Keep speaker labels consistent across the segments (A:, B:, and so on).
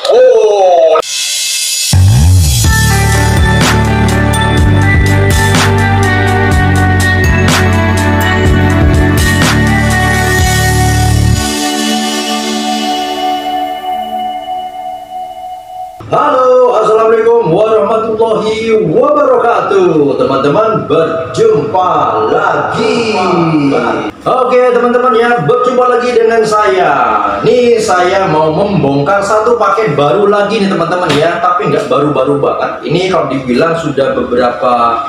A: Oh.
B: Halo, assalamualaikum warahmatullahi wabarakatuh. Teman-teman, berjumpa lagi. Oke teman-teman ya, berjumpa lagi dengan saya. Nih saya mau membongkar satu paket baru lagi nih teman-teman ya. Tapi nggak baru-baru banget. Ini kalau dibilang sudah beberapa,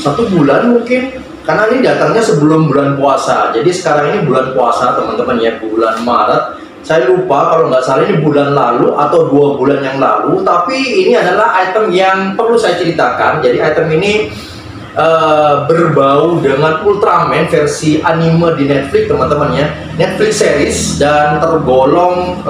B: 1 bulan mungkin. Karena ini datangnya sebelum bulan puasa. Jadi sekarang ini bulan puasa teman-teman ya, bulan Maret. Saya lupa kalau nggak salah ini bulan lalu atau 2 bulan yang lalu, tapi ini adalah item yang perlu saya ceritakan. Jadi item ini berbau dengan Ultraman versi anime di Netflix teman-teman ya, Netflix series, dan tergolong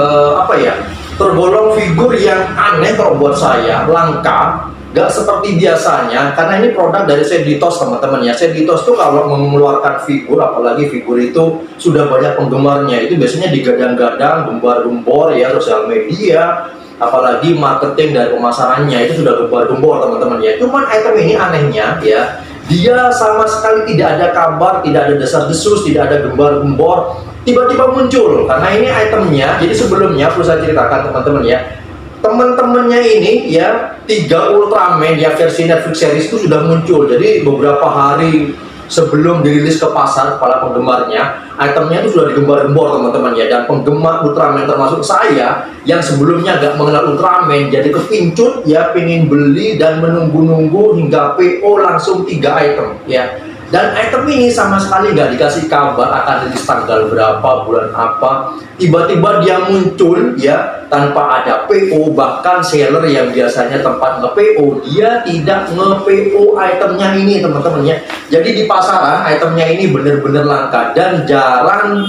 B: tergolong figur yang aneh kalau buat saya, langka. Gak seperti biasanya, karena ini produk dari Seditos teman-teman ya. Seditos tuh kalau mengeluarkan figur, apalagi figur itu sudah banyak penggemarnya, itu biasanya digadang-gadang, gembar-gembor ya, sosial media, apalagi marketing dari pemasarannya itu sudah gembar-gembor teman-teman ya. Cuman item ini anehnya ya, dia sama sekali tidak ada kabar, tidak ada desas-desus, tidak ada gembar-gembor, tiba-tiba muncul. Karena ini itemnya, jadi sebelumnya perlu saya ceritakan teman-teman ya, teman-temannya ini ya, 3 Ultraman ya versi Netflix series itu sudah muncul. Jadi beberapa hari sebelum dirilis ke pasar, para penggemarnya, itemnya itu sudah digembar-gembor teman-teman ya. Dan penggemar Ultraman termasuk saya yang sebelumnya gak mengenal Ultraman, jadi kepincut ya, pengen beli dan menunggu-nunggu hingga PO langsung 3 item ya. Dan item ini sama sekali nggak dikasih kabar akan rilis tanggal berapa, bulan apa. Tiba-tiba dia muncul ya, tanpa ada PO. Bahkan seller yang biasanya tempat nge-PO, dia tidak nge-PO itemnya ini teman-teman ya. Jadi di pasaran itemnya ini bener-bener langka dan jarang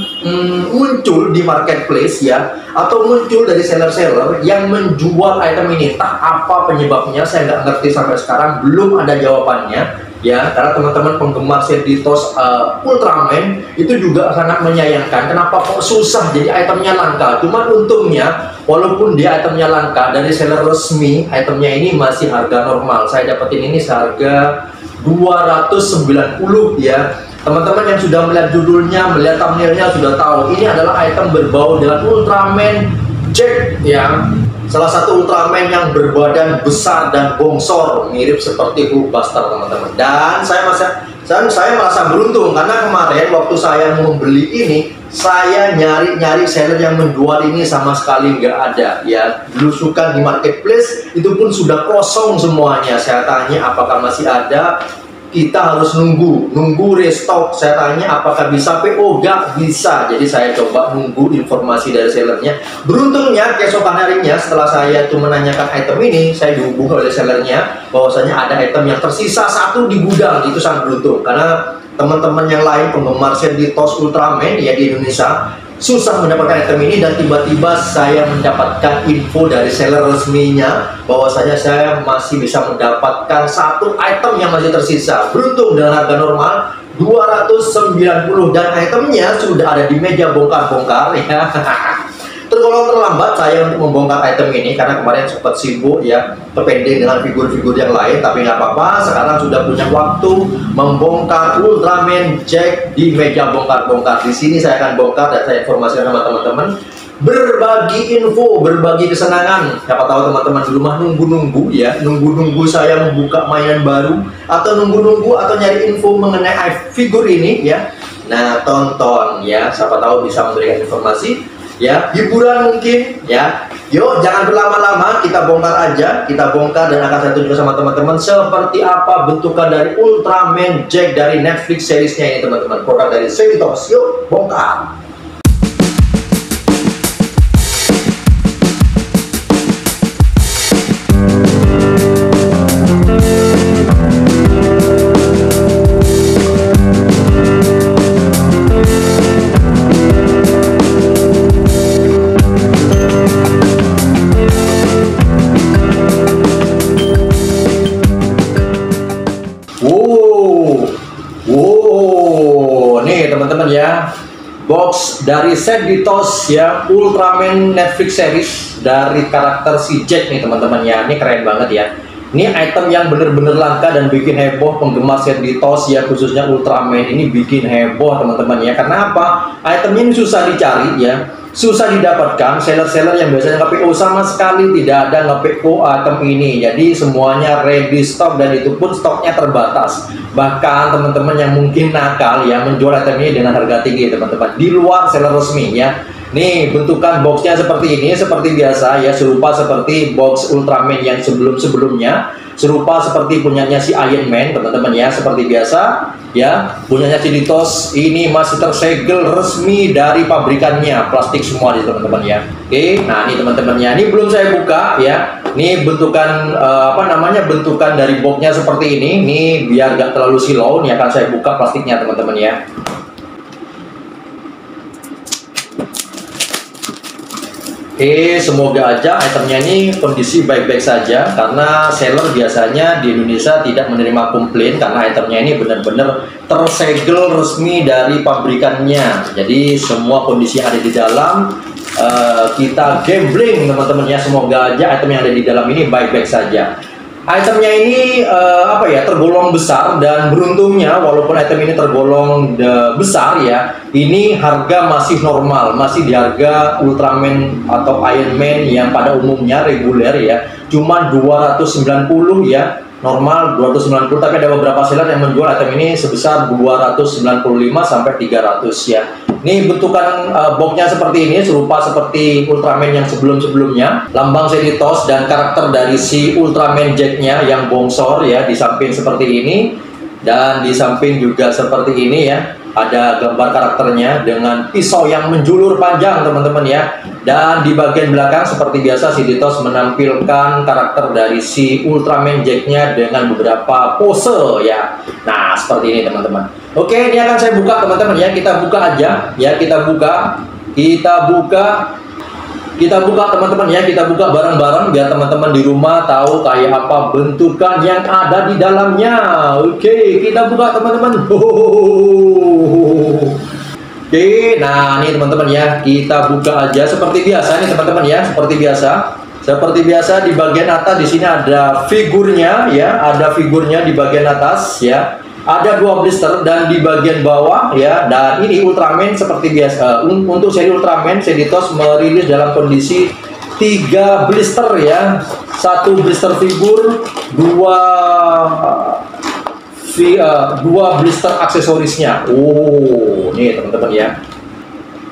B: muncul di marketplace ya, atau muncul dari seller-seller yang menjual item ini. Entah apa penyebabnya, saya nggak ngerti sampai sekarang, belum ada jawabannya ya. Karena teman-teman penggemar Seditos Ultraman itu juga sangat menyayangkan kenapa kok susah jadi itemnya langka. Cuman untungnya walaupun dia itemnya langka, dari seller resmi itemnya ini masih harga normal. Saya dapetin ini seharga 290 ya. Teman-teman yang sudah melihat judulnya, melihat thumbnailnya sudah tahu ini adalah item berbau dengan Ultraman Jack ya. Salah satu Ultraman yang berbadan besar dan bongsor, mirip seperti Hulkbuster teman-teman. Dan saya merasa beruntung karena kemarin waktu saya membeli ini, saya nyari-nyari seller yang menjual ini sama sekali nggak ada ya. Belusukan di marketplace itu pun sudah kosong semuanya. Saya tanya apakah masih ada, kita harus nunggu restock. Saya tanya apakah bisa PO, gak bisa. Jadi saya coba nunggu informasi dari sellernya. Beruntungnya keesokan harinya setelah saya cuma menanyakan item ini, saya dihubungi oleh sellernya bahwasanya ada item yang tersisa 1 di gudang. Itu sangat beruntung karena teman-teman yang lain penggemar Seditos Ultraman ya di Indonesia susah mendapatkan item ini, dan tiba-tiba saya mendapatkan info dari seller resminya bahwasanya saya masih bisa mendapatkan 1 item yang masih tersisa. Beruntung dengan harga normal 290 dan itemnya sudah ada di meja bongkar-bongkar ya. Tergolong terlambat saya untuk membongkar item ini karena kemarin sempat sibuk ya, terpending dengan figur-figur yang lain. Tapi nggak apa-apa, sekarang sudah punya waktu membongkar Ultraman Jack di meja bongkar-bongkar. Di sini saya akan bongkar dan saya informasikan sama teman-teman, berbagi info, berbagi kesenangan. Siapa tahu teman-teman di rumah nunggu-nunggu ya, nunggu-nunggu saya membuka mainan baru, atau nunggu-nunggu atau nyari info mengenai figur ini ya. Nah tonton ya, siapa tahu bisa memberikan informasi ya, hiburan mungkin ya. Yuk jangan berlama-lama, kita bongkar aja. Kita bongkar dan akan saya tunjukkan sama teman-teman seperti apa bentukan dari Ultraman Jack dari Netflix seriesnya ini teman-teman, produk dari Seditos. Yuk bongkar. Nih teman-teman ya, box dari Seditos ya, Ultraman Netflix series dari karakter si Jack nih teman-teman ya. Ini keren banget ya. Ini item yang bener-bener langka dan bikin heboh penggemar Cerditos ya, khususnya Ultraman ini bikin heboh teman-teman ya. Karena apa? Itemnya ini susah dicari ya, susah didapatkan. Seller-seller yang biasanya nge-PO sama sekali tidak ada nge-PO item ini. Jadi semuanya ready stock dan itu pun stoknya terbatas. Bahkan teman-teman yang mungkin nakal ya menjual item ini dengan harga tinggi teman-teman, di luar seller resmi ya. Nih bentukan boxnya seperti ini, seperti biasa ya, serupa seperti box Ultraman yang sebelum-sebelumnya, serupa seperti punyanya si Iron Man teman-teman ya, seperti biasa ya, punyanya Cerditos ini masih tersegel resmi dari pabrikannya, plastik semua di teman-teman ya. Oke, nah ini teman-teman ya, ini belum saya buka ya. Ini bentukan bentukan dari boxnya seperti ini. Nih biar gak terlalu silau, ini akan saya buka plastiknya teman-teman ya. Oke, semoga aja itemnya ini kondisi baik-baik saja, karena seller biasanya di Indonesia tidak menerima komplain karena itemnya ini benar-benar tersegel resmi dari pabrikannya. Jadi semua kondisi yang ada di dalam kita gambling teman-teman ya. Semoga aja item yang ada di dalam ini baik-baik saja. Itemnya ini tergolong besar, dan beruntungnya walaupun item ini tergolong besar ya, ini harga masih normal, masih di harga Ultraman atau Iron Man yang pada umumnya reguler ya, cuma 290 ya, normal 290, tapi ada beberapa seller yang menjual item ini sebesar 295 sampai 300 ya. Ini bentukan boxnya seperti ini, serupa seperti Ultraman yang sebelum-sebelumnya. Lambang Cerditos dan karakter dari si Ultraman Jack-nya yang bongsor ya, di samping seperti ini, dan di samping juga seperti ini ya. Ada gambar karakternya dengan pisau yang menjulur panjang teman-teman ya. Dan di bagian belakang seperti biasa Cerditos menampilkan karakter dari si Ultraman Jack-nya dengan beberapa pose ya. Nah seperti ini teman-teman. Oke, ini akan saya buka teman-teman ya. Kita buka aja ya, kita buka teman-teman ya, kita buka bareng-bareng biar teman-teman di rumah tahu kayak apa bentukan yang ada di dalamnya. Oke, kita buka teman-teman. Oke, nah ini teman-teman ya, kita buka aja seperti biasa nih teman-teman ya, seperti biasa di bagian atas di sini ada figurnya ya, ada figurnya di bagian atas ya. Ada 2 blister dan di bagian bawah ya. Dan ini Ultraman seperti biasa. Untuk seri Ultraman, Cerditos merilis dalam kondisi 3 blister ya. 1 blister figur, 2 blister aksesorisnya. Oh, nih teman-teman ya.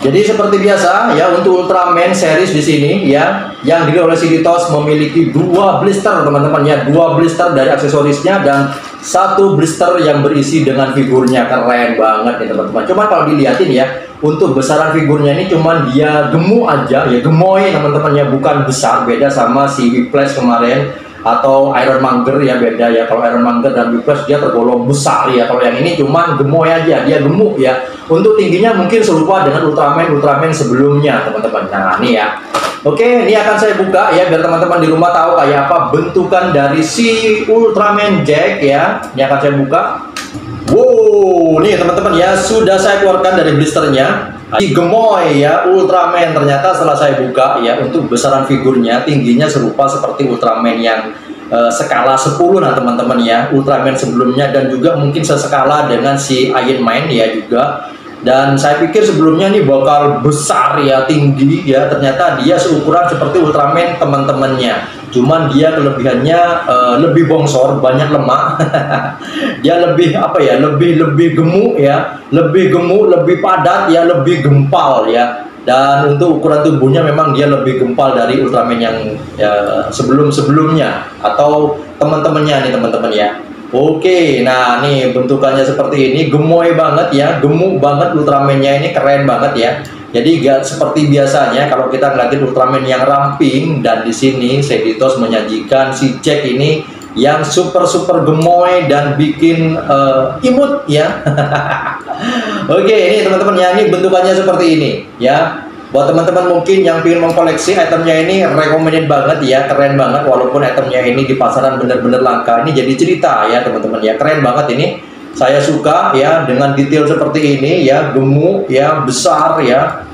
B: Jadi seperti biasa ya, untuk Ultraman series di sini ya, yang dirilis oleh Cerditos memiliki 2 blister teman-teman ya, 2 blister dari aksesorisnya dan 1 blister yang berisi dengan figurnya. Keren banget nih teman-teman. Cuman kalau dilihatin ya, untuk besaran figurnya ini cuman dia gemuk aja ya, gemoy teman-teman ya, bukan besar. Beda sama si Whiplash kemarin atau Ironmonger ya, beda ya. Kalau Ironmonger dan Whiplash dia tergolong besar ya, kalau yang ini cuman gemoy aja, dia gemuk ya. Untuk tingginya mungkin serupa dengan Ultraman sebelumnya teman-teman. Nah ini ya. Oke, ini akan saya buka ya biar teman-teman di rumah tahu kayak apa bentukan dari si Ultraman Jack ya. Ini akan saya buka. Wow, nih teman-teman ya, sudah saya keluarkan dari blisternya. Gemoy ya Ultraman. Ternyata setelah saya buka ya, untuk besaran figurnya tingginya serupa seperti Ultraman yang skala 10 nah teman-teman ya, Ultraman sebelumnya, dan juga mungkin seskala dengan si Iron Man ya juga. Dan saya pikir sebelumnya ini bakal besar ya, tinggi ya, ternyata dia seukuran seperti Ultraman teman-temannya. Cuman dia kelebihannya lebih bongsor, banyak lemak. Dia lebih lebih gemuk ya, lebih padat ya, lebih gempal ya. Dan untuk ukuran tubuhnya memang dia lebih gempal dari Ultraman yang sebelum-sebelumnya atau teman-temannya nih teman-teman ya. Oke, nah nih bentukannya seperti ini, gemoy banget ya, gemuk banget Ultraman-nya ini, keren banget ya. Jadi gak seperti biasanya kalau kita ngeliatin Ultraman yang ramping, dan di sini Cerditos menyajikan si Jack ini yang super gemoy dan bikin imut ya. Oke, ini teman-teman ya, ini bentukannya seperti ini ya. Buat teman-teman mungkin yang ingin mengkoleksi itemnya ini, recommended banget ya, keren banget. Walaupun itemnya ini di pasaran bener-bener langka, ini jadi cerita ya teman-teman ya, keren banget ini. Saya suka ya dengan detail seperti ini ya, gemuk ya, besar ya.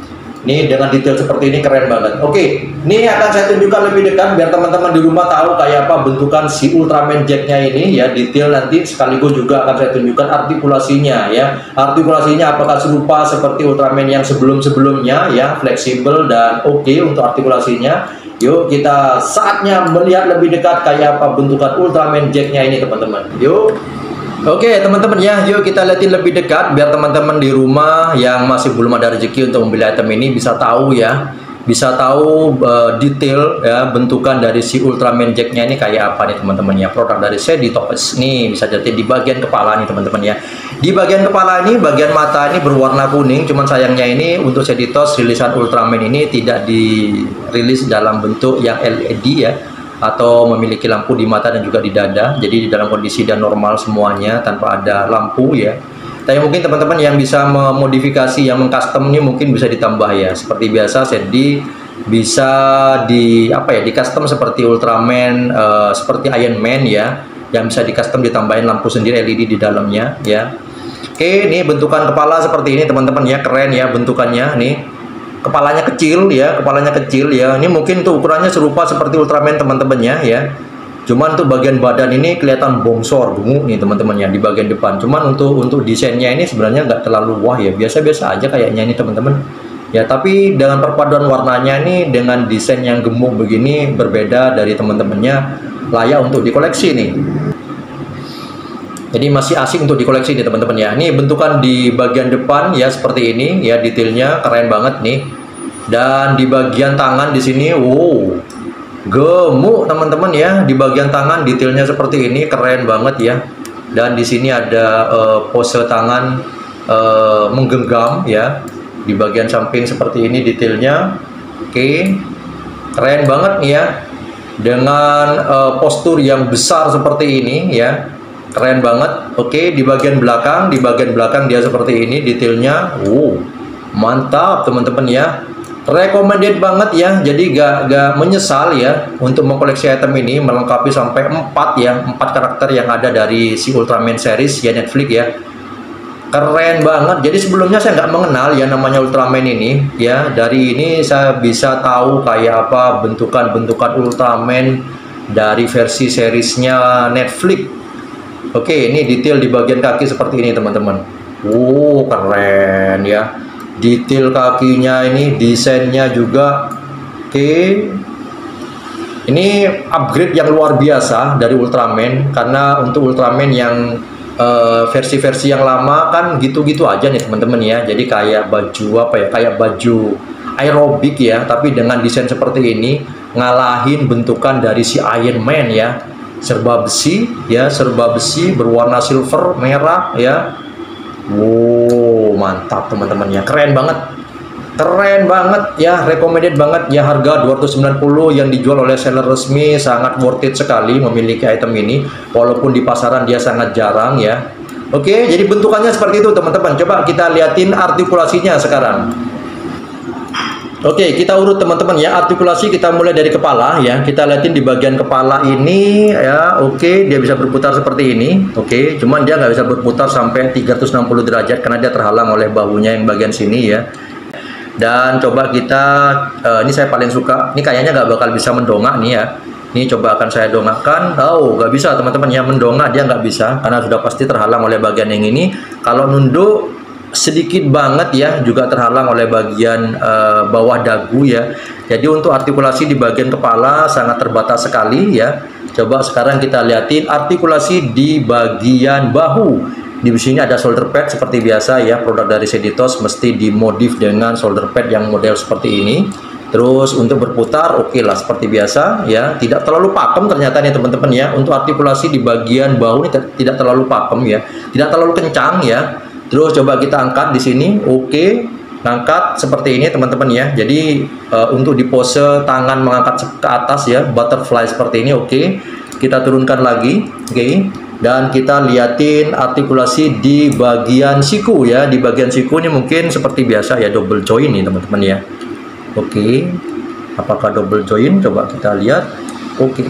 B: Ini dengan detail seperti ini keren banget. Oke, ini akan saya tunjukkan lebih dekat biar teman-teman di rumah tahu kayak apa bentukan si Ultraman Jack-nya ini ya, detail nanti sekaligus juga akan saya tunjukkan artikulasinya ya. Artikulasinya apakah serupa seperti Ultraman yang sebelum-sebelumnya ya, fleksibel dan oke untuk artikulasinya. Yuk kita saatnya melihat lebih dekat kayak apa bentukan Ultraman Jack-nya ini teman-teman. Yuk. Oke teman-teman ya, yuk kita lihatin lebih dekat biar teman-teman di rumah yang masih belum ada rezeki untuk membeli item ini bisa tahu ya, bisa tahu detail ya bentukan dari si Ultraman Jack-nya ini kayak apa nih teman-teman ya. Produk dari Shaditos nih bisa jadi di bagian kepala nih teman-teman ya. Di bagian kepala ini, bagian mata ini berwarna kuning, cuman sayangnya ini untuk Shaditos rilisan Ultraman ini tidak dirilis dalam bentuk yang LED ya, atau memiliki lampu di mata dan juga di dada. Jadi di dalam kondisi dan normal semuanya tanpa ada lampu ya. Tapi mungkin teman-teman yang bisa memodifikasi, yang mengcustom ini mungkin bisa ditambah ya. Seperti biasa Shady bisa di apa ya, di custom seperti Ultraman, seperti Iron Man ya, yang bisa di custom ditambahin lampu sendiri LED di dalamnya ya. Oke, ini bentukan kepala seperti ini teman-teman ya, keren ya bentukannya nih. Kepalanya kecil ya, kepalanya kecil ya. Ini mungkin tuh ukurannya serupa seperti Ultraman teman-temannya ya. Cuman tuh bagian badan ini kelihatan bongsor, bungu nih teman-teman ya di bagian depan. Cuman untuk desainnya ini sebenarnya nggak terlalu wah ya, biasa-biasa aja kayaknya ini teman-teman. Ya tapi dengan perpaduan warnanya ini dengan desain yang gemuk begini berbeda dari teman-temannya, layak untuk dikoleksi nih. Jadi masih asik untuk dikoleksi nih teman-teman ya. Ini bentukan di bagian depan ya seperti ini ya, detailnya keren banget nih. Dan di bagian tangan di sini, wow, gemuk teman-teman ya. Di bagian tangan detailnya seperti ini, keren banget ya. Dan di sini ada pose tangan menggenggam ya. Di bagian samping seperti ini detailnya. Oke, keren banget nih ya. Dengan postur yang besar seperti ini ya. Keren banget. Oke, di bagian belakang dia seperti ini detailnya. Mantap teman-teman ya. Recommended banget ya. Jadi gak menyesal ya untuk mengkoleksi item ini, melengkapi sampai 4 ya, 4 karakter yang ada dari si Ultraman series ya Netflix ya. Keren banget. Jadi sebelumnya saya nggak mengenal ya namanya Ultraman ini ya. Dari ini saya bisa tahu kayak apa bentukan-bentukan Ultraman dari versi seriesnya Netflix. Oke, ini detail di bagian kaki seperti ini teman-teman. Keren ya. Detail kakinya ini, desainnya juga. Oke. Ini upgrade yang luar biasa dari Ultraman, karena untuk Ultraman yang versi-versi yang lama kan gitu-gitu aja nih teman-teman ya. Jadi kayak baju apa ya? Kayak baju aerobik ya, tapi dengan desain seperti ini ngalahin bentukan dari si Iron Man ya. Serba besi ya, serba besi berwarna silver merah ya. Mantap teman-teman ya, keren banget ya, recommended banget ya. Harga 290 yang dijual oleh seller resmi, sangat worth it sekali memiliki item ini walaupun di pasaran dia sangat jarang ya. Oke, jadi bentukannya seperti itu teman-teman. Coba kita liatin artikulasinya sekarang. Oke, kita urut teman-teman ya. Artikulasi kita mulai dari kepala ya. Kita liatin di bagian kepala ini ya. Oke, dia bisa berputar seperti ini. Oke, cuman dia nggak bisa berputar sampai 360 derajat karena dia terhalang oleh bahunya yang bagian sini ya. Dan coba kita, ini saya paling suka. Ini kayaknya nggak bakal bisa mendongak nih ya. Ini coba akan saya dongakkan. Nggak bisa teman-teman ya, mendongak dia nggak bisa karena sudah pasti terhalang oleh bagian yang ini. Kalau nunduk sedikit banget ya, juga terhalang oleh bagian bawah dagu ya. Jadi untuk artikulasi di bagian kepala sangat terbatas sekali ya. Coba sekarang kita liatin artikulasi di bagian bahu. Di sini ada shoulder pad seperti biasa ya, produk dari Shaditos mesti dimodif dengan shoulder pad yang model seperti ini. Terus untuk berputar oke lah seperti biasa ya, tidak terlalu pakem ternyata nih teman-teman ya. Untuk artikulasi di bagian bahu ini tidak terlalu pakem ya, tidak terlalu kencang ya. Terus coba kita angkat di sini, oke, ngangkat seperti ini teman-teman ya. Jadi untuk di pose tangan mengangkat ke atas ya, butterfly seperti ini, oke. Kita turunkan lagi, oke. Dan kita liatin artikulasi di bagian siku ya. Di bagian siku ini mungkin seperti biasa ya, double joint nih teman-teman ya. Oke, apakah double joint? Coba kita lihat, oke.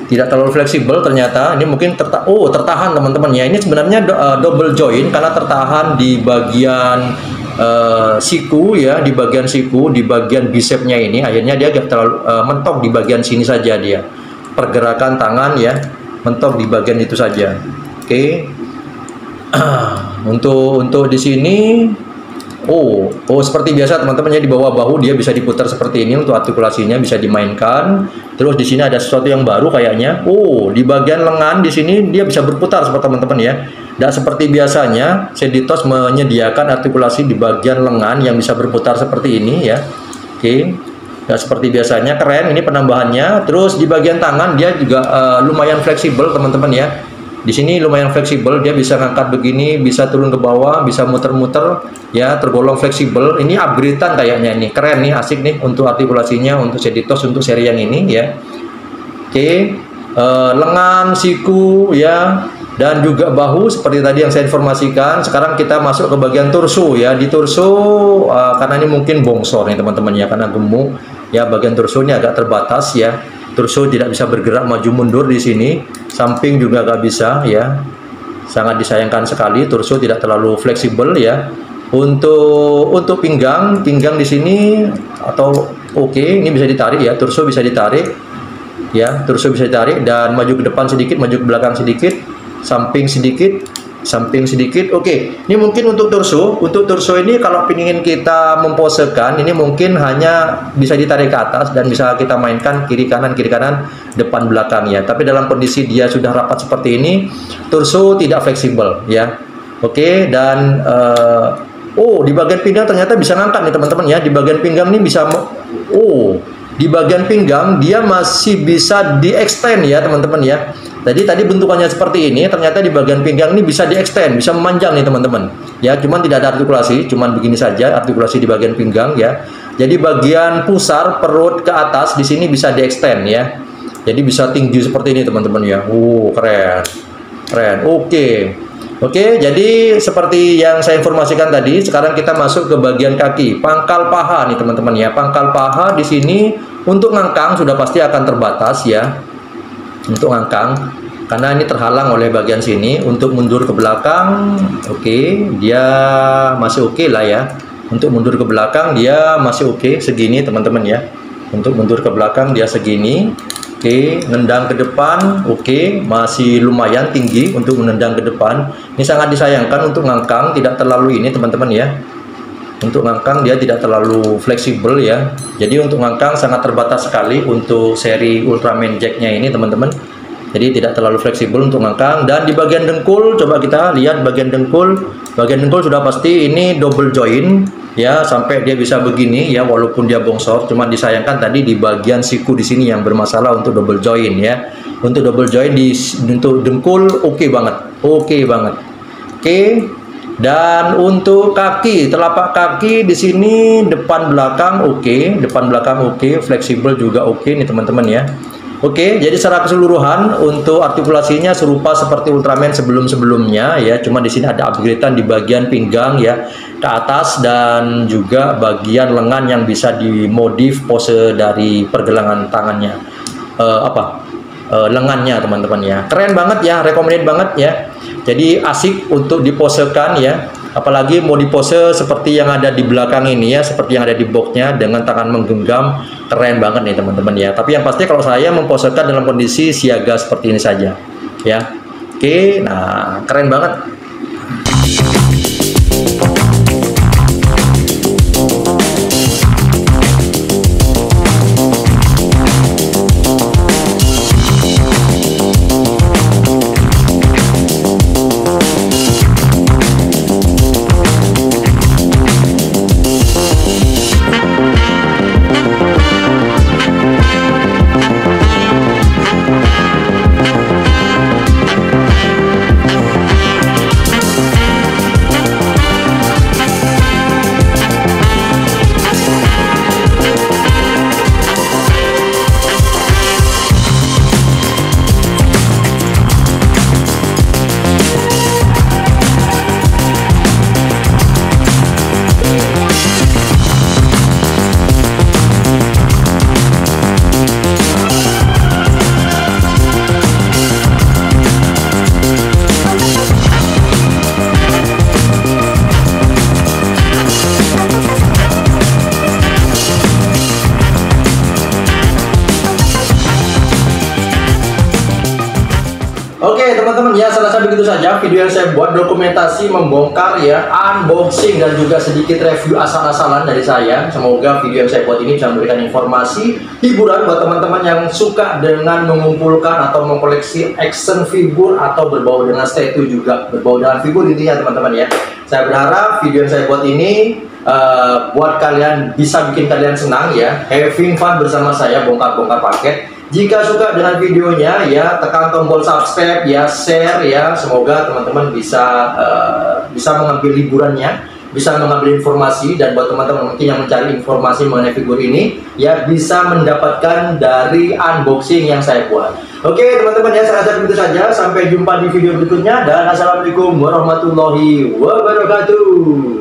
B: Tidak terlalu fleksibel ternyata. Ini mungkin tertahan teman-teman ya. Ini sebenarnya double joint karena tertahan di bagian siku ya, di bagian siku, di bagian bicepnya ini, akhirnya dia agak terlalu mentok di bagian sini saja dia. Pergerakan tangan ya, mentok di bagian itu saja. Oke. Untuk di sini seperti biasa teman-teman ya, di bawah bahu dia bisa diputar seperti ini untuk artikulasinya bisa dimainkan. Terus di sini ada sesuatu yang baru kayaknya. Di bagian lengan di sini dia bisa berputar seperti teman-teman ya. Dan seperti biasanya Seditos menyediakan artikulasi di bagian lengan yang bisa berputar seperti ini ya. Oke. Dan seperti biasanya keren ini penambahannya. Terus di bagian tangan dia juga lumayan fleksibel teman-teman ya. Di sini lumayan fleksibel, dia bisa ngangkat begini, bisa turun ke bawah, bisa muter-muter, ya tergolong fleksibel. Ini upgradean kayaknya nih, keren nih, asik nih untuk artikulasinya untuk Seditos untuk seri yang ini ya. Oke, lengan, siku ya, dan juga bahu seperti tadi yang saya informasikan. Sekarang kita masuk ke bagian torso ya. Di torso karena ini mungkin bongsor nih teman-teman ya, karena gemuk ya, bagian torso ini agak terbatas ya. Torso tidak bisa bergerak maju mundur di sini, samping juga nggak bisa ya, sangat disayangkan sekali. Torso tidak terlalu fleksibel ya. Untuk pinggang di sini atau ini bisa ditarik ya, torso bisa ditarik ya, torso bisa ditarik dan maju ke depan sedikit, maju ke belakang sedikit, samping sedikit. Oke, ini mungkin untuk torso. Untuk torso ini kalau ingin kita memposekan, ini mungkin hanya bisa ditarik ke atas dan bisa kita mainkan kiri kanan, depan belakang ya. Tapi dalam kondisi dia sudah rapat seperti ini, torso tidak fleksibel ya. Oke, dan di bagian pinggang ternyata bisa ngangkat nih teman-teman ya. Di bagian pinggang ini bisa di bagian pinggang dia masih bisa di-extend ya teman-teman ya. Tadi bentukannya seperti ini, ternyata di bagian pinggang ini bisa di-extend, bisa memanjang nih teman-teman. Ya, cuman tidak ada artikulasi, cuman begini saja artikulasi di bagian pinggang ya. Jadi bagian pusar perut ke atas di sini bisa di-extend ya. Jadi bisa tinggi seperti ini teman-teman ya. Keren. Keren. Oke, jadi seperti yang saya informasikan tadi, sekarang kita masuk ke bagian kaki, pangkal paha nih teman-teman ya. Pangkal paha di sini untuk ngangkang sudah pasti akan terbatas ya. Untuk ngangkang karena ini terhalang oleh bagian sini. Untuk mundur ke belakang dia masih lah ya. Untuk mundur ke belakang dia masih segini teman-teman ya. Untuk mundur ke belakang dia segini. Nendang ke depan masih lumayan tinggi untuk menendang ke depan. Ini sangat disayangkan untuk ngangkang tidak terlalu ini teman-teman ya. Untuk ngangkang dia tidak terlalu fleksibel ya. Jadi untuk ngangkang sangat terbatas sekali untuk seri Ultraman Jack-nya ini teman-teman. Jadi tidak terlalu fleksibel untuk ngangkang. Dan di bagian dengkul, coba kita lihat bagian dengkul. Bagian dengkul sudah pasti ini double joint ya, sampai dia bisa begini ya, walaupun dia bongsor. Cuma disayangkan tadi di bagian siku di sini yang bermasalah untuk double joint ya. Untuk double joint untuk dengkul banget. Dan untuk kaki, telapak kaki di sini depan belakang depan belakang fleksibel juga nih teman-teman ya. Jadi secara keseluruhan untuk artikulasinya serupa seperti Ultraman sebelum-sebelumnya ya. Cuma di sini ada upgradean di bagian pinggang ya ke atas, dan juga bagian lengan yang bisa dimodif pose dari pergelangan tangannya. Lengannya teman-teman ya. Keren banget ya, recommended banget ya. Jadi asik untuk diposekan ya. Apalagi mau dipose seperti yang ada di belakang ini ya, seperti yang ada di boxnya dengan tangan menggenggam, keren banget nih teman-teman ya. Tapi yang pasti kalau saya memposekan dalam kondisi siaga seperti ini saja ya. Nah keren banget. teman-teman ya, saya rasa begitu saja video yang saya buat, dokumentasi membongkar ya, unboxing dan juga sedikit review asal-asalan dari saya. Semoga video yang saya buat ini bisa memberikan informasi hiburan buat teman-teman yang suka dengan mengumpulkan atau mengkoleksi action figure atau berbau dengan statue juga, berbau dengan figur intinya teman-teman ya. Saya berharap video yang saya buat ini buat kalian, bisa bikin kalian senang ya, having fun bersama saya bongkar-bongkar paket. Jika suka dengan videonya ya, tekan tombol subscribe ya, share ya. Semoga teman-teman bisa mengambil hiburannya, bisa mengambil informasi, dan buat teman-teman mungkin yang mencari informasi mengenai figur ini ya, bisa mendapatkan dari unboxing yang saya buat. Oke teman-teman ya, saya rasa begitu saja. Sampai jumpa di video berikutnya dan assalamualaikum warahmatullahi wabarakatuh.